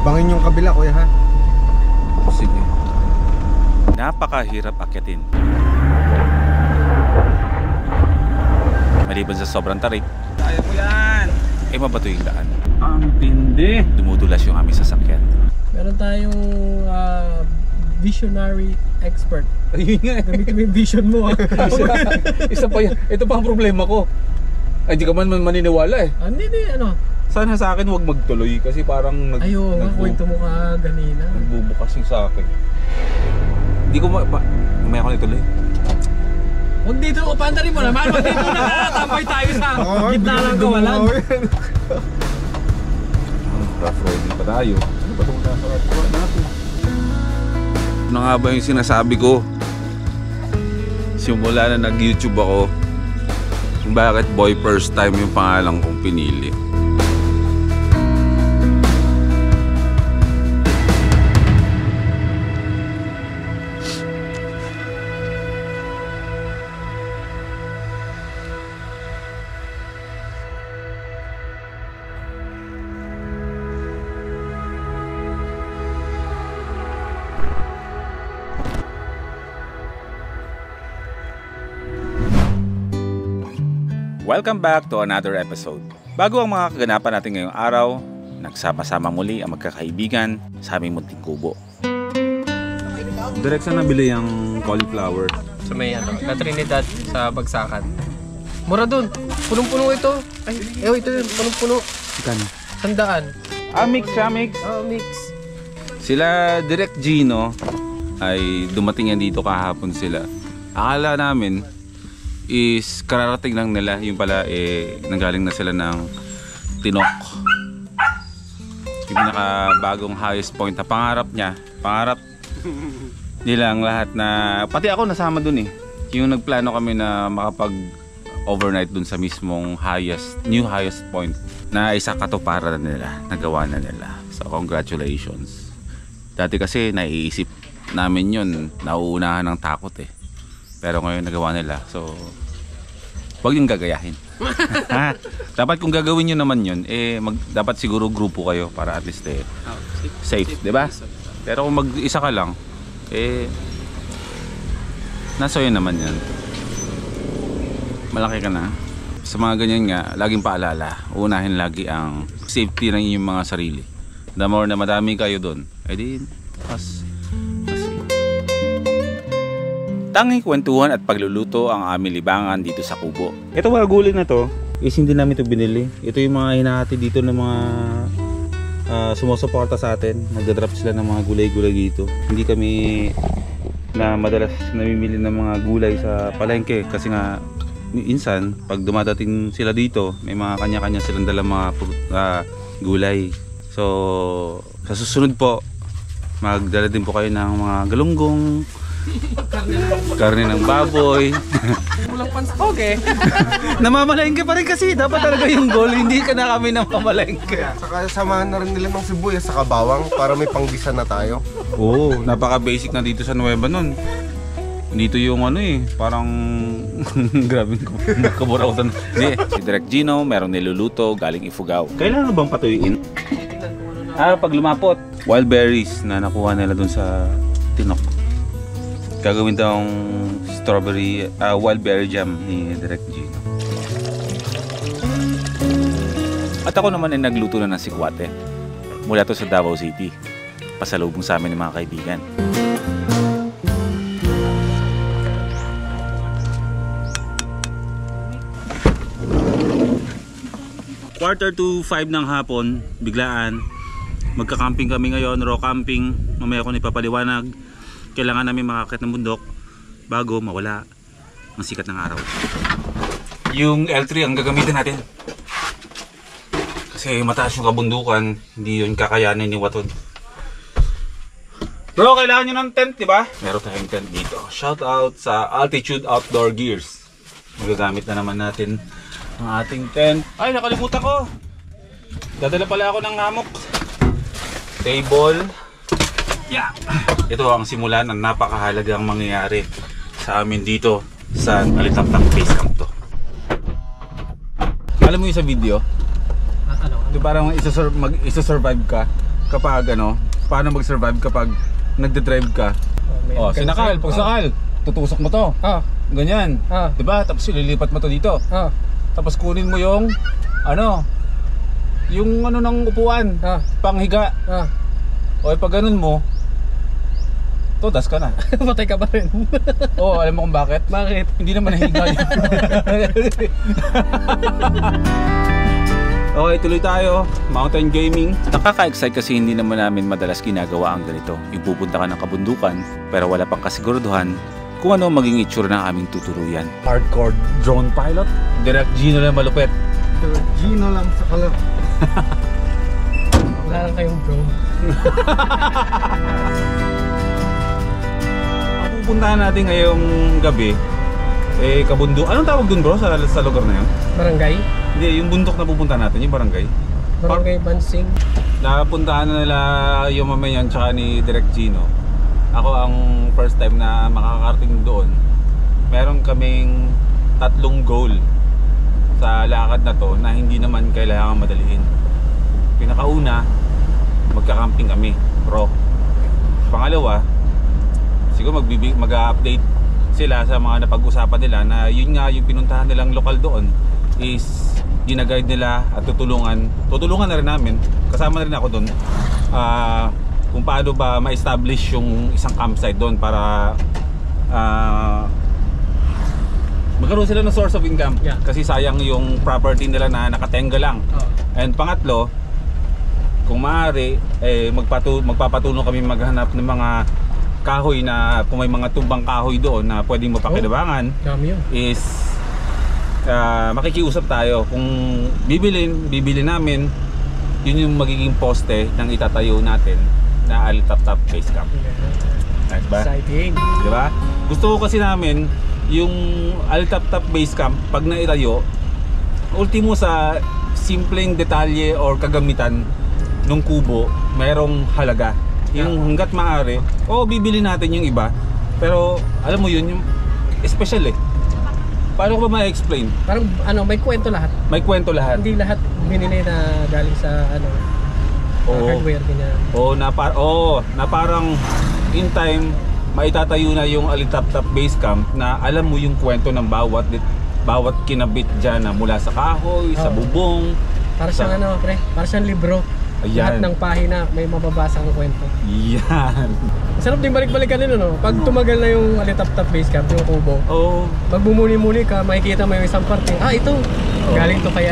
Bangin yung kabila, kuya, ha? Sige. Napakahirap akyatin. Maliban sa sobrang tarik, kaya mo yan! Eh, mabato yung daan. Ang tindi! Dumudulas yung aming sasakyan. Meron tayong visionary expert. Ayun nga. Gamitin mo yung vision mo, ha? Isa pa yan. Ito pa ang problema ko. Ay, di ka man maniniwala eh. Hindi, ano? Sana sa akin huwag magtuloy kasi parang Ayaw nga, kwento mo ka ganina. nagbubukas yung sa akin. Hindi ko mamaya ko na ituloy. Huwag dito, pandarin mo naman. Huwag dito nakatambay tayo sa gitna ng kawalan. Rough riding pa tayo. Ano ba itong nasa natin? Ano nga ba yung sinasabi ko? Simula na nag-YouTube ako, bakit Boy First Time yung pangalan kong pinili? Welcome back to another episode. Bago ang mga kaganapan natin ngayong araw, nagsama-sama muli ang magkakaibigan sa aming munting kubo. Direct saan nabili yung cauliflower? Sa may La Trinidad sa Bagsakan. Mura dun. Punong-puno ito. Ay, ito yun. Punong-puno. Kano? 100. Mix siya, mix. Mix. Sila Direct Gino ay dumating yan dito kahapon sila. Akala namin is kararating lang nila, yung pala nanggaling na sila ng Tinok, yung pinakabagong highest point na pangarap nilang lahat, na pati ako nasama dun yung nagplano kami na makapag overnight dun sa mismong new highest point na isa katuparan na nila, nagawa na nila. So congratulations. Dati kasi naiisip namin yun, nauunahan ng takot pero ngayon nagawa nila, so huwag yung gagayahin. Dapat kung gagawin nyo naman yun, dapat siguro grupo kayo para at least safe, di ba? Pero kung mag-isa ka lang, nasa yun naman yan. Malaki ka na. Sa mga ganyan nga, laging paalala, unahin lagi ang safety ng inyong mga sarili. The more na madami kayo doon, mas tanging kwentuhan at pagluluto ang aming libangan dito sa kubo. Ito mga gulay na to is hindi namin ito binili. Ito yung mga hinahati dito ng mga sumusuporta sa atin. Nagdadrop sila ng mga gulay-gulay dito. Hindi kami na madalas namimili ng mga gulay sa palengke kasi nga minsan pag dumadating sila dito may mga kanya-kanya silang dalang mga gulay. So sa susunod po magdala din po kayo ng mga galunggong, karne ng baboy. Walang panstoke. Namamalengke pa rin kasi dapat talaga yung goal, hindi ka na kami namamalengke. Saka samahan na rin nila ng sibuyas sa bawang para may panggisa na tayo. Oo, napaka basic na dito sa Nueva nun. Dito yung parang grabe ko kaburautan. Si Direct Gino meron niluluto galing Ifugao. Kailangan bang patuyuin? Pag lumapot, wild berries na nakuha nila dun sa Tinok. Gagawin daw strawberry, wild berry jam ni Direct Gino. At ako naman ay nagluto na ng sikwate. Mula to sa Davao City. Pasalubong sa amin ng mga kaibigan. Quarter to 5 ng hapon, biglaan. Magka-camping kami ngayon, raw camping. Mamaya ko ipapaliwanag. Kailangan namin makakit ng bundok bago mawala ang sikat ng araw. Yung L3 ang gagamitin natin kasi mataas yung kabundukan, hindi yun kakayanin ni Waton. Bro, kailangan nyo ng tent, diba? Meron tayong tent dito. Shout out sa Altitude Outdoor Gears. Magagamit na naman natin ang ating tent. Ay, nakalimutan ko, dadala pala ako ng hammock, table. Yeah. Ito ang simulan ng napakahalagang mangyayari sa amin dito sa Alitaptap Base Camp to. Alam mo yung sa video? Ano? Ito parang isa-survive ka kapag ano, paano mag-survive kapag nagde-drive ka. Oh, sinakal, pag sakal, tutusok mo to. Ganyan. Diba? Tapos ililipat mo to dito. Tapos kunin mo yung ano, yung ano ng upuan, panghiga. O pag ganun mo, todas ka na. Patay ka ba rin? Oo, alam mo kung bakit? Bakit? Hindi naman nahiga yun. Okay, tuloy tayo. Mountain gaming. Nakaka-excite kasi hindi naman namin madalas ginagawa ang ganito. Yung pupunta ka ng kabundukan, pero wala pang kasiguraduhan kung ano maging itsura ng aming tuturuyan. Hardcore drone pilot. Direct Gino lang malupit. Gino lang sa kalap. Wala lang kayong drone. Ang pupuntahan natin ngayong gabi, kabundok. Anong tawag dun bro sa lugar na yun? Barangay? Hindi, yung bundok na pupuntahan natin, yung barangay. Barangay Bansing. Napuntahan na nila yung mamayan tsaka ni Direct Gino. Ako ang first time na makakarating doon. Meron kaming 3 goal sa lakad na to na hindi naman kailangan madaliin. Pinakauna, magka-camping kami, bro. Pangalawa, siguro mag-update sila sa mga napag-usapan nila na yun nga yung pinuntahan nilang lokal doon is ginaguide nila at tutulungan na rin namin, kasama na rin ako doon kung paano ba ma-establish yung isang campsite doon para magkaroon sila ng source of income. Kasi sayang yung property nila na nakatenga lang. And pangatlo, kung maaari magpapatulong kami maghanap ng mga kahoy na kung may mga tumbang kahoy doon na pwedeng mapakinabangan. Is makikiusap tayo kung bibili namin, yun yung magiging poste ng itatayo natin na Alitap-Tap Base Camp. Nice ba? Exciting. Diba? Gusto ko kasi namin yung Alitap-Tap Base Camp pag naitayo, ultimo sa simpleng detalye or kagamitan ng kubo, mayroong halaga. Yung hanggat maaari, bibili natin yung iba, pero alam mo yun, yung special Paano ko ba ma-explain? Parang may kwento lahat. May kwento lahat. Hindi lahat binili na galing sa hardware ganyan. Na parang in time maitatayo na yung Alitap-Tap Base Camp na alam mo yung kwento ng bawat kinabit diyan na mula sa kahoy, sa bubong. Para siyang para siyang libro. Ayan. Lahat ng pahina may mababasa ang kwento. Yan. Sarap din balik-balikan nila, no? Pag tumagal na yung Alitap-Tap Base Camp, yung kubo. Pag bumuli-muli ka, makikita mo yung isang parte. Ito. Galing to kay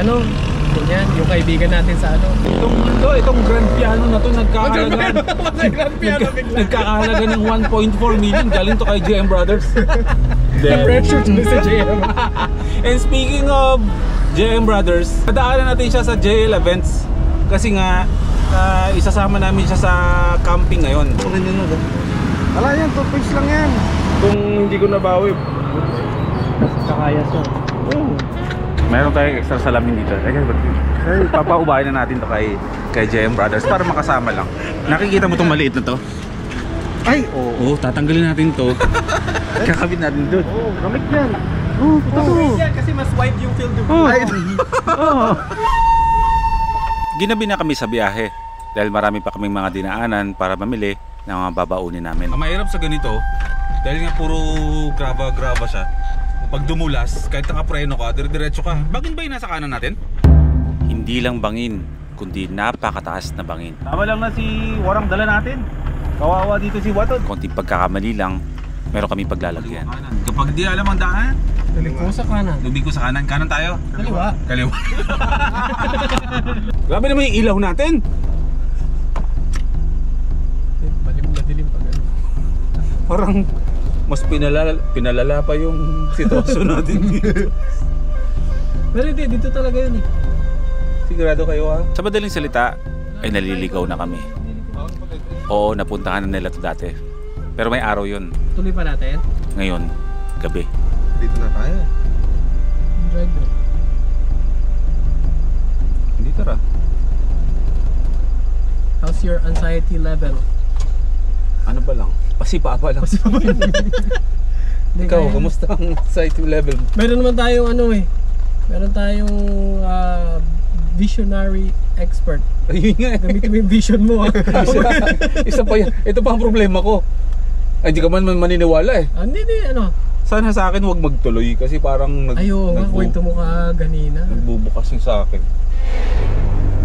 ganyan, yung kaibigan natin sa Itong grand piano na to nagkakahalaga. Grand piano bigla. Nagkakahalaga ng 1.4 million. Galing to kay JM Brothers. Na-pressure to sa JM. And speaking of JM Brothers, nadaanan natin siya sa JL Events. Kasi nga, isasama namin siya sa camping ngayon. Ala yan, 2 piece lang yan. Kung hindi ko nabawi, kakaya siya. meron tayong extra salamin dito. Papaubahin na natin to kay JM Brothers para makasama lang. Nakikita mo itong maliit na to? Ay, Oo, tatanggalin natin to. Kakabit natin doon. gamit yan. Totoo. Kasi mas wide yung field of Ginabi na kami sa biyahe dahil marami pa kaming mga dinaanan para mamili ng mga babaunin namin. Ang mahirap sa ganito, dahil nga puro graba siya, pag dumulas, kahit nakapreno ka, dire-diretso ka. Bangin ba yung nasa kanan natin? Hindi lang bangin, kundi napakataas na bangin. Tama lang na si Warang dala natin. Kawawa dito si Watod. Konting pagkakamali lang, meron kami paglalagyan. Kapag di alam ang daan, Lumiko sa kanan. lumiko sa kanan. Kanan tayo? Kaliwa. Kaliwa. Grabe naman yung ilaw natin. Madilim pa gano'n. Parang mas pinalala pa yung sitwasyon natin dito. Pero hindi, dito talaga yun Sigurado kayo ha? Sa madaling salita, ay naliligaw na kami. Oo, napuntahan na nila to dati. Pero may araw yun. Tuloy pa natin? Ngayon, gabi. Dito na tayo. Drive na. Hindi tara. How's your anxiety level? Ano ba lang? Pasipa pa lang. Ikaw, kamusta ang anxiety level? Meron naman tayong meron tayong visionary expert. Ayun nga. Gamitin mo yung vision mo ha. Isa pa yan. Ito pa ang problema ko. Ay, hindi ka man maniniwala eh. Hindi, ano. Sana sa akin huwag magtuloy kasi parang Ayaw nga, kwento mo ka ganina. nagbubukas yung sa akin.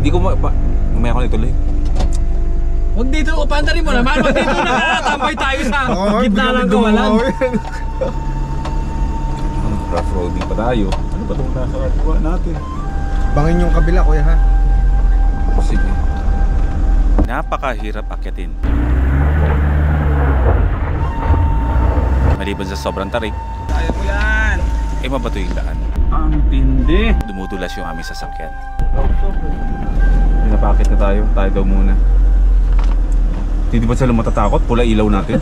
Hindi ko mamaya ko na ituloy. Huwag dito, pandarin mo naman. Huwag dito na tambay tayo sa gitna ng kawalan. Rough roading pa tayo. Ano ba itong nasa katuwa natin? Bangin yung kabila, kuya ha. Sige. Napakahirap akyatin. Maliban sa sobrang tarik, Kaya mo yan! ay mabato yung daan. Ang tindi! Dumudulas yung aming sasakyan. Pinapakit na tayo. Tayo daw muna. Hindi ba sila matatakot? Pula ilaw natin.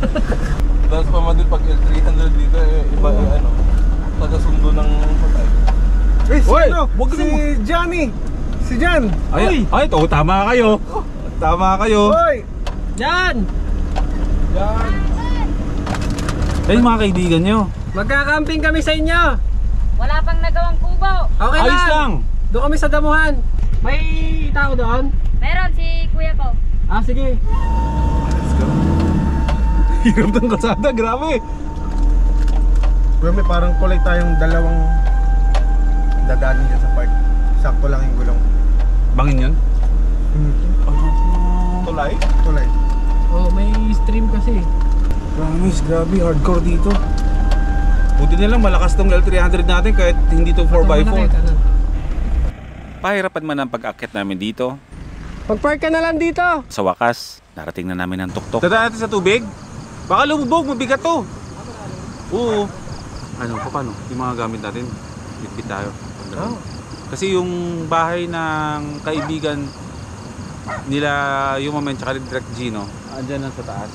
Tapos pamadul pag L300 dito, iba ano, taga-sundo ng patay. Eh, Uy! sino? Wag Si mo- Johnny! Si Jan! Ay, tama kayo. Tama kayo. Hoy! Yan! Ay, mga kaibigan nyo. Magkakamping kami sa inyo. Wala pang nagawang kubo. Okay Ayos lang. Doon kami sa damuhan. May tao doon? Meron si kuya ko. Ah, sige. Hirap ng kasada, grabe. Kuya, may parang kulay tayong dalawang dadaanin dyan sa park. Sakto lang yung gulong. Bangin yun? Tulay? Kulay. Oh, may stream kasi. Promise, grabe, hardcore dito. Buti na lang malakas tong L300 natin kahit hindi to 4x4. Pahirapan man ang pag-akyat namin dito. Pag-park ka na lang dito. Sa wakas, narating na namin ang tuktok. Dadaan natin sa tubig? Baka lumubog, mabigat to. Oo. Ano, paano? Yung mga gamit natin, bitbit tayo. Oh. Kasi yung bahay ng kaibigan nila, yung Mamen tsaka ni Direk Gino, andyan lang sa taas.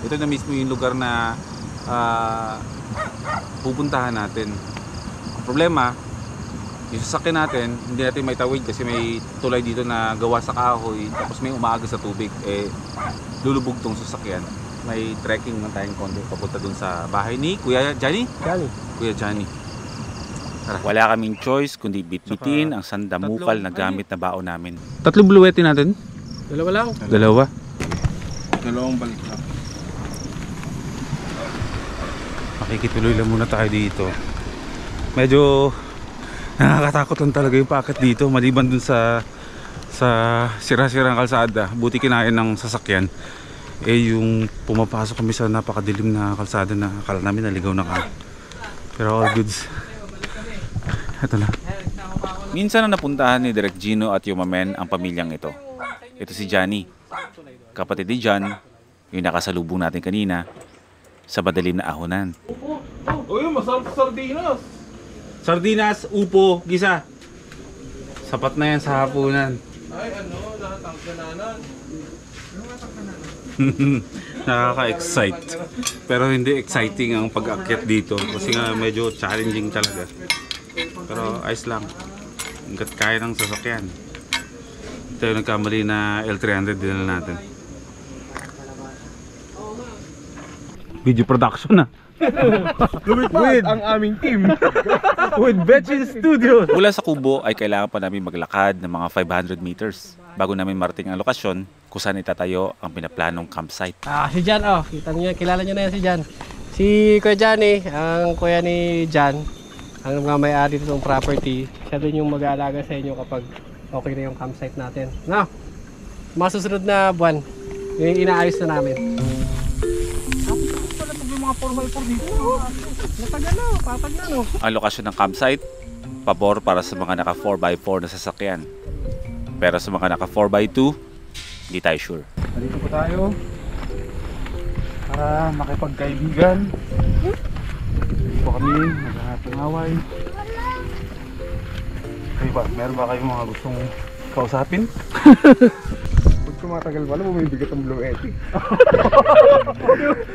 Ito na mismo yung lugar na pupuntahan natin. Ang problema, yung sasakyan natin, hindi natin may tawid kasi may tulay dito na gawa sa kahoy, tapos may umaaga sa tubig, eh lulubog tong sasakyan. May trekking na tayong konti papunta dun sa bahay ni Kuya Johnny. Kuya Johnny. Tara. Wala kaming choice kundi bitbitin ang sandamukal na gamit na baon namin. Tatlong bluwete natin? Dalawa lang. Dalawa. Dalawang balik na. Makikituloy lang muna tayo dito. Medyo nakakatakot lang talaga yung packet dito maliban dun sa sira-sirang kalsada. Buti kinain ng sasakyan. Eh yung pumapasok kami sa napakadilim na kalsada na akala namin naligaw na kami. Pero all goods. Ito na. Minsan na napuntahan ni Direk Gino at yung Mamen ang pamilyang ito. Ito si Johnny, kapatid ni John, yung nakasalubong natin kanina sa madilim na ahonan. Uy, masarap sa sardinas! Sardinas, upo, gisa. Sapat na yan sa hapunan. Ay, ano, lahat ang kananan. Nakaka-excite. Pero hindi exciting ang pag-akyat dito kasi nga medyo challenging talaga. Pero ayos lang. Hanggat kaya ng sasakyan. Ito yung nagkamali na L300 din natin. Video production na. With ang aming team. With Betchin Studios. Mula sa Kubo ay kailangan pa namin maglakad ng mga 500 meters bago namin marating ang lokasyon kung saan itatayo ang pinaplanong campsite. Ah, si Jan, oh. Kita niyo, kilala niyo na yan si Jan. Si Kuya Johnny, ang kuya ni Jan, ang mga may-ari nitong property. Siya din yung mag-aalaga sa inyo kapag okay na yung campsite natin. No? Mga susunod na buwan, yung inaayos na namin. Mga 4x4 dito. Natagal na, patag na, no? Ang lokasyon ng campsite, pabor para sa mga naka 4x4 na sasakyan. Pero sa mga naka 4x2, hindi tayo sure. Dito po tayo para makipagkaibigan. Dito po kami, maghahatong away. Kayo ba? Meron ba kayong mga gustong kausapin? Pag tumatagal pala, bumibigat ang blue edge.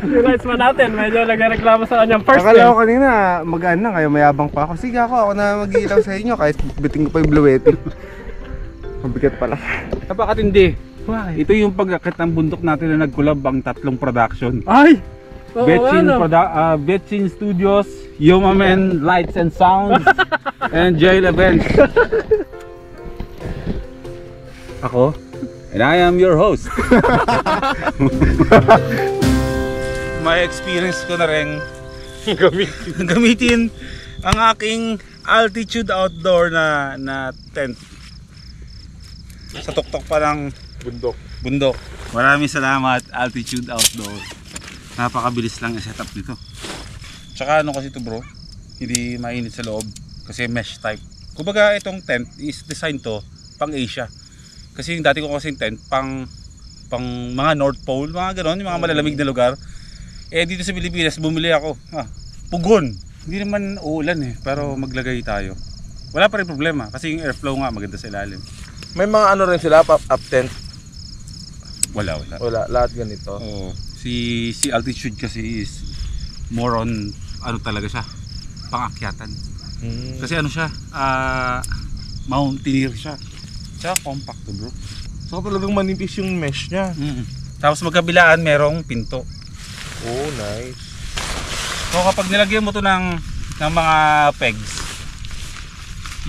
Yung rights man natin, medyo nagreklamo sa kanyang first Akala ko kanina, magaan lang kayo, mayabang pa ako. Sige ako na mag-iilaw sa inyo kahit biting ko pa yung blue edge. Mabigat pala. Napakatindi. Why? Ito yung pag-akit ng bundok natin na nagkulab ang tatlong production. Ay! Oo, Betchin Studios, Yomamen Lights and Sounds, and Jail Events. Ako? And I am your host. May experience ko na rin gamitin ang aking altitude outdoor na tent sa tuktok pa ng bundok. Maraming salamat, Altitude Outdoor. Napakabilis lang yung setup nito. Tsaka ano kasi ito bro, hindi mainit sa loob kasi mesh type. Kumbaga itong tent is designed to pang Asia. Kasi yung dati ko kasing tent pang mga North Pole, mga ganon, yung mga malalamig na lugar. Eh dito sa Pilipinas bumili ako, Pugon. Hindi naman uulan pero maglagay tayo. Wala pa rin problema kasi yung airflow nga maganda sa ilalim. May mga ano rin sila, pop-up tent. Wala. Wala, lahat ganito. Oo. Si Altitude kasi is more on ano talaga siya, pangakyatan. Kasi ano siya, mountaineer siya. Tsaka compact to bro. So talagang manipis yung mesh niya. Tapos magkabilaan merong pinto. Oh, nice. So kapag nilagyan mo to ng mga pegs,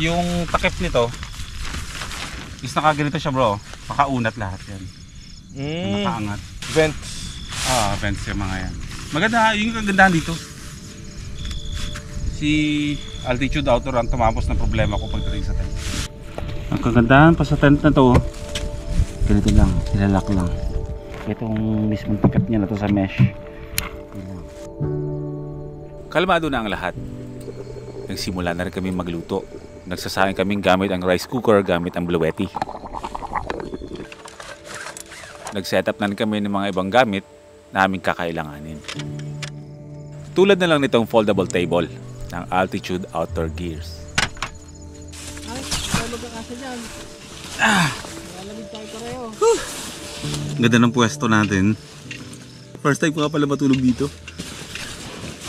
yung takip nito is nakaganito siya bro, makaunat lahat yan. Nakaangat. Vents. Vents yung mga yan. Maganda, yung kagandahan dito. Si Altitude Outdoor ang tumapos ng problema ko pagdating sa tent. Ang kagandahan pa sa tent na to, ganito lang, ilalak lang. Itong mismong takip niya na to sa mesh. Kalmado na ang lahat. Nagsimula na rin kami magluto. Nagsasayang kaming gamit ang rice cooker, gamit ang Bluetti. Nag-setup na rin kami ng mga ibang gamit na aming kakailanganin. Tulad na lang nitong foldable table ng Altitude Outdoor Gears. Ay, tayo magkakasa dyan. Malamig tayo pareho. Ganda ng pwesto natin. First time ko nga pala matulog dito.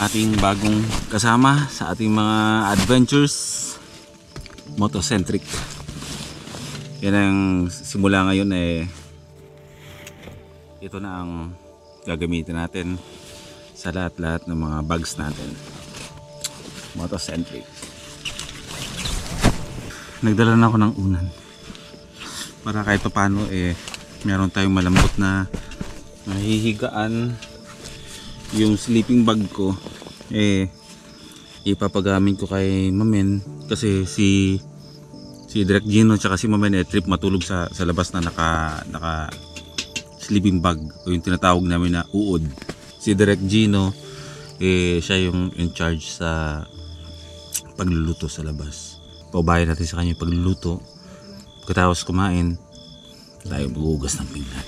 Ating bagong kasama sa ating mga adventures, motocentric. Yan ang simula ngayon ito na ang gagamitin natin sa lahat-lahat ng mga bags natin. Motocentric. Nagdala na ako ng unan para kahit paano meron tayong malambot na mahihigaan. Yung sleeping bag ko ipapagamit ko kay Mamen kasi si Direk Gino tsaka si Mamen trip matulog sa labas na naka sleeping bag o yung tinatawag namin na uod. Si Direk Gino siya yung in charge sa pagluluto sa labas. Paubayan natin sa kanya yung pagluluto. Pagkatapos kumain tayo maghugas ng pinggan.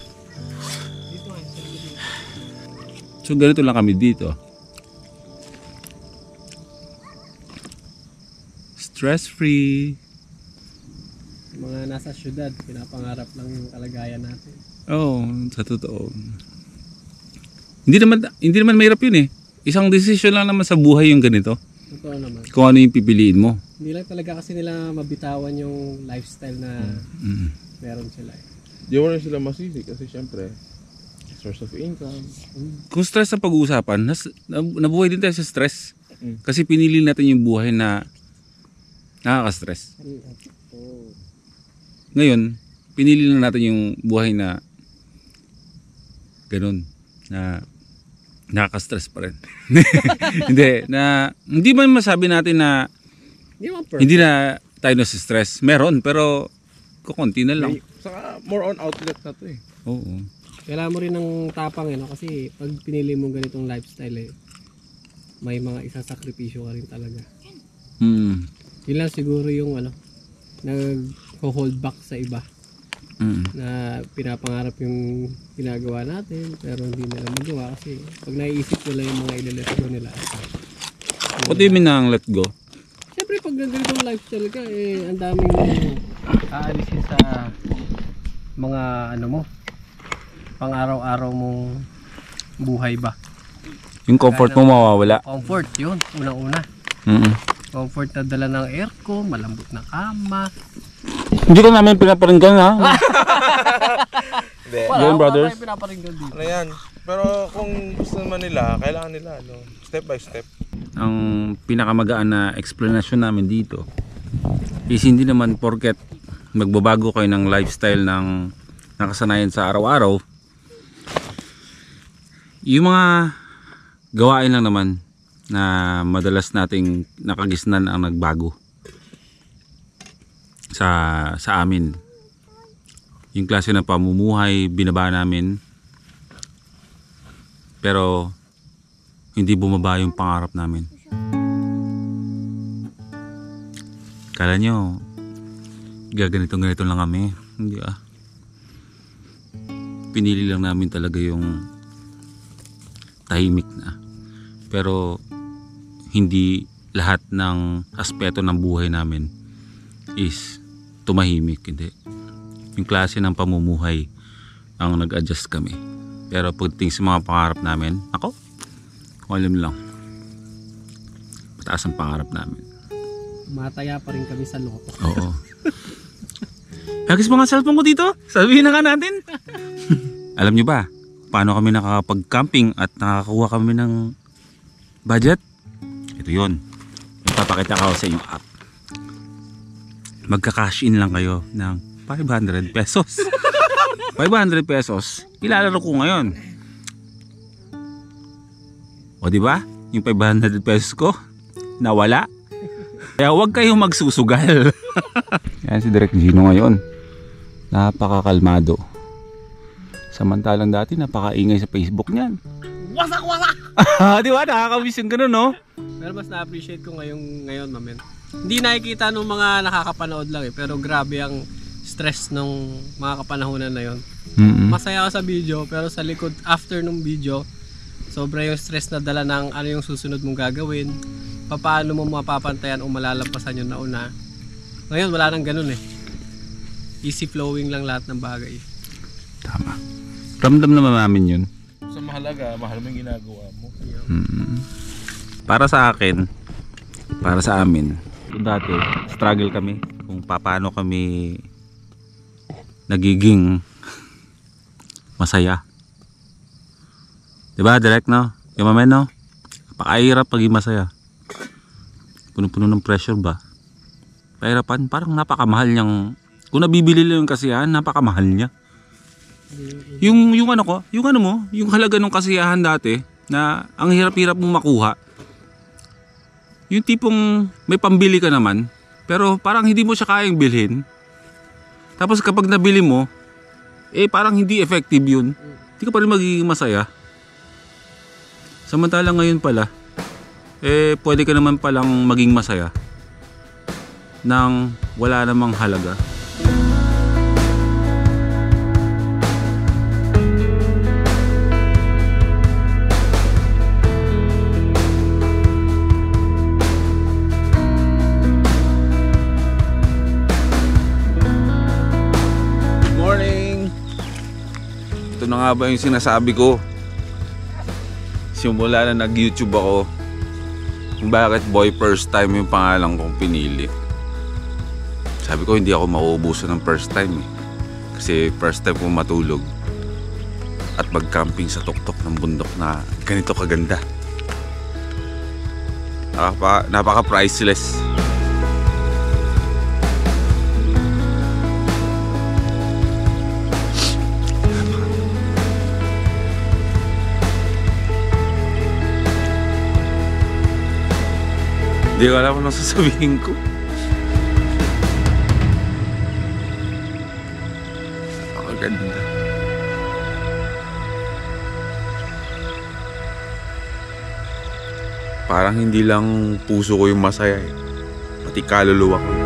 So ganito lang kami dito. Stress free. Mga nasa syudad, pinapangarap lang yung kalagayan natin. Oo, sa totoo. Hindi naman mahirap yun Isang decision lang naman sa buhay yung ganito. Totoo naman. Kung ano yung pipiliin mo. Hindi lang talaga kasi nila mabitawan yung lifestyle na meron sila. Di mo rin sila masisi kasi syempre source of income. Kung stress ang pag-uusapan, nabuhay din tayo sa stress. Kasi pinili natin yung buhay na nakaka-stress. Ngayon, pinili na natin yung buhay na ganun, na nakaka-stress pa rin. Hindi man masabi natin na hindi na tayo nasa-stress. Meron, pero kukunti na lang. Saka more on outlet na to Oo. Kailangan mo rin ng tapang kasi pag pinili mo ganitong lifestyle may mga isasakripisyo ka rin talaga. Yun lang siguro yung nag-hold back sa iba na pinapangarap yung ginagawa natin pero hindi nila magawa kasi pag naiisip nila yung mga ilalet go nila. What do you mean na let go? Siyempre pag ganitong lifestyle ka ang daming aalisin sa mga mo pang-araw-araw mong buhay ba? Yung comfort mo mawawala. Comfort, yun. Unang-una. Comfort na dala ng aircon, malambot na kama. Hindi ka namin pinaparinggan ha? Wala brothers. tayong pinaparinggan dito. Ano yan? Pero kung gusto naman nila, kailangan nila step by step. Ang pinakamagaan na explanation namin dito is hindi naman porket magbabago kayo ng lifestyle ng nakasanayan sa araw-araw, yung mga gawain lang naman na madalas nating nakagisnan ang nagbago sa amin. Yung klase ng pamumuhay binaba namin, pero hindi bumaba yung pangarap namin. Kala nyo gaganito-ganito lang kami, hindi pinili lang namin talaga yung tahimik na, pero hindi lahat ng aspeto ng buhay namin is tumahimik, hindi. Yung klase ng pamumuhay ang nag-adjust kami, pero pagdating sa mga pangarap namin, ako alam lang, mataas ang pangarap namin. Mataya pa rin kami sa loko. Oo. Agis mga cellphone ko dito, sabihin na nga natin. Alam nyo ba paano kami nakakapag-camping at nakakakuha kami ng budget? Ito yun, ipapakita ko sa inyo app. Magka-cash in lang kayo ng 500 pesos. 500 pesos ilalaro ko ngayon. O diba, yung 500 pesos ko nawala. Kaya huwag kayong magsusugal. Yan si Direk Gino ngayon, napakakalmado. Samantalang dati napakaingay sa Facebook niyan. Wasak! Di ba? Nakakamiss yung ganun, no? Pero mas na-appreciate ko ngayon, mamen. Hindi nakikita ng mga nakakapanood lang pero grabe ang stress ng mga kapanahonan na yon. Masaya ako sa video, pero sa likod, after nung video, sobra yung stress na dala ng ano yung susunod mong gagawin, paano mo mapapantayan o malalampasan yung nauna. Ngayon, wala nang ganun Easy flowing lang lahat ng bagay. Tama. Ramdam naman namin yun. Sa mahalaga, mahal mo yung ginagawa mo. Para sa akin, para sa amin, dati struggle kami kung paano kami nagiging masaya. Diba, direct, no? Yung mamen, no? Napakahirap paging masaya. Puno-puno ng pressure ba? Pahirapan, parang napakamahal niyang, kung nabibili lang yung kasiyahan, napakamahal niya. Yung halaga ng kasiyahan dati, na ang hirap-hirap mong makuha. Yung tipong may pambili ka naman, pero parang hindi mo siya kayang bilhin. Tapos kapag nabili mo, parang hindi effective yun. Hindi ka pa rin magiging masaya. Samantalang ngayon pala, pwede ka naman palang maging masaya nang wala namang halaga. Good morning! Ito na nga ba yung sinasabi ko? Simula na nag-YouTube ako, kung bakit Boy First Time yung pangalan kong pinili. Sabi ko hindi ako mauubusan ng first time kasi first time kong matulog at mag-camping sa tuktok ng bundok na ganito kaganda. Napaka-priceless. Hindi ko alam ano sasabihin ko. Ang ganda. Parang hindi lang puso ko yung masaya pati kaluluwa ko.